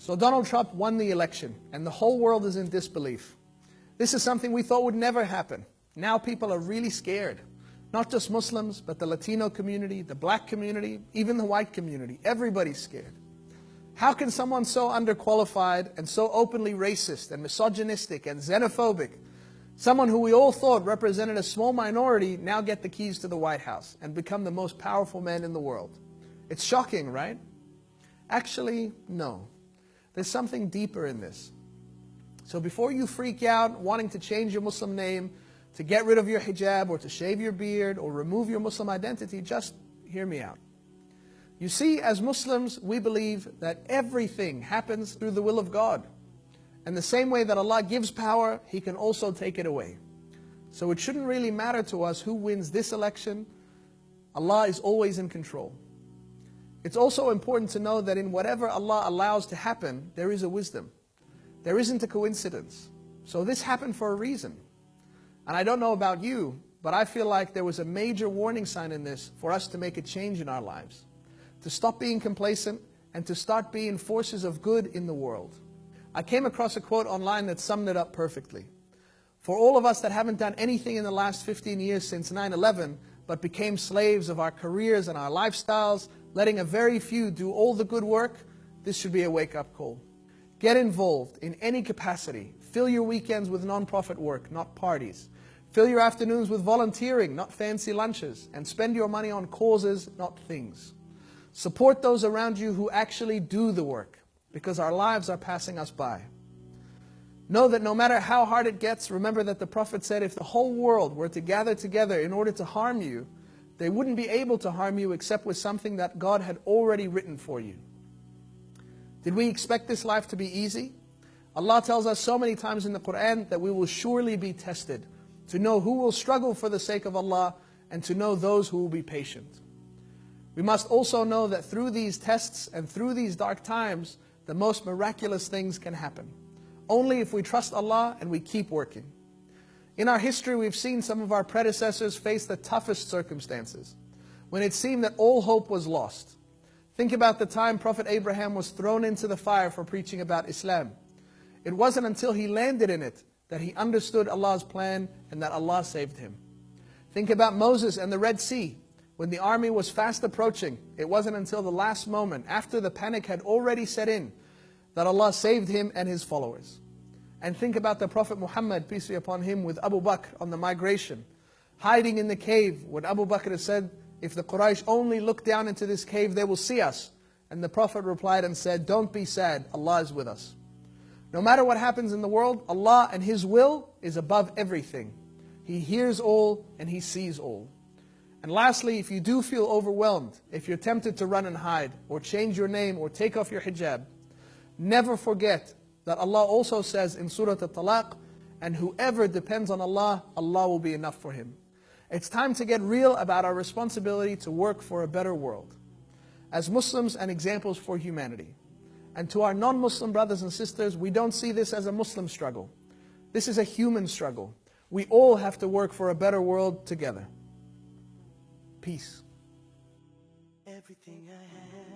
So Donald Trump won the election, and the whole world is in disbelief. This is something we thought would never happen. Now people are really scared. Not just Muslims, but the Latino community, the black community, even the white community. Everybody's scared. How can someone so underqualified and so openly racist and misogynistic and xenophobic, someone who we all thought represented a small minority, now get the keys to the White House and become the most powerful man in the world? It's shocking, right? Actually, no. There's something deeper in this. So before you freak out wanting to change your Muslim name, to get rid of your hijab, or to shave your beard, or remove your Muslim identity, just hear me out. You see, as Muslims, we believe that everything happens through the will of God. And the same way that Allah gives power, He can also take it away. So it shouldn't really matter to us who wins this election. Allah is always in control. It's also important to know that in whatever Allah allows to happen, there is a wisdom. There isn't a coincidence. So this happened for a reason. And I don't know about you, but I feel like there was a major warning sign in this for us to make a change in our lives. To stop being complacent and to start being forces of good in the world. I came across a quote online that summed it up perfectly. For all of us that haven't done anything in the last 15 years since 9/11, but became slaves of our careers and our lifestyles, letting a very few do all the good work, this should be a wake-up call. Get involved in any capacity. Fill your weekends with non-profit work, not parties. Fill your afternoons with volunteering, not fancy lunches. And spend your money on causes, not things. Support those around you who actually do the work, because our lives are passing us by. Know that no matter how hard it gets, remember that the Prophet said if the whole world were to gather together in order to harm you, they wouldn't be able to harm you except with something that God had already written for you. Did we expect this life to be easy? Allah tells us so many times in the Quran that we will surely be tested, to know who will struggle for the sake of Allah and to know those who will be patient. We must also know that through these tests and through these dark times, the most miraculous things can happen. Only if we trust Allah and we keep working. In our history, we've seen some of our predecessors face the toughest circumstances, when it seemed that all hope was lost. Think about the time Prophet Abraham was thrown into the fire for preaching about Islam. It wasn't until he landed in it that he understood Allah's plan and that Allah saved him. Think about Moses and the Red Sea. When the army was fast approaching, it wasn't until the last moment, after the panic had already set in, that Allah saved him and his followers. And think about the Prophet Muhammad, peace be upon him, with Abu Bakr on the migration, hiding in the cave, when Abu Bakr said, if the Quraysh only look down into this cave, they will see us. And the Prophet replied and said, don't be sad, Allah is with us. No matter what happens in the world, Allah and His will is above everything. He hears all and He sees all. And lastly, if you do feel overwhelmed, if you're tempted to run and hide, or change your name, or take off your hijab, never forget that Allah also says in Surah At-Talaq, and whoever depends on Allah, Allah will be enough for him. It's time to get real about our responsibility to work for a better world, as Muslims and examples for humanity. And to our non-Muslim brothers and sisters, we don't see this as a Muslim struggle. This is a human struggle. We all have to work for a better world together. Peace. Everything I have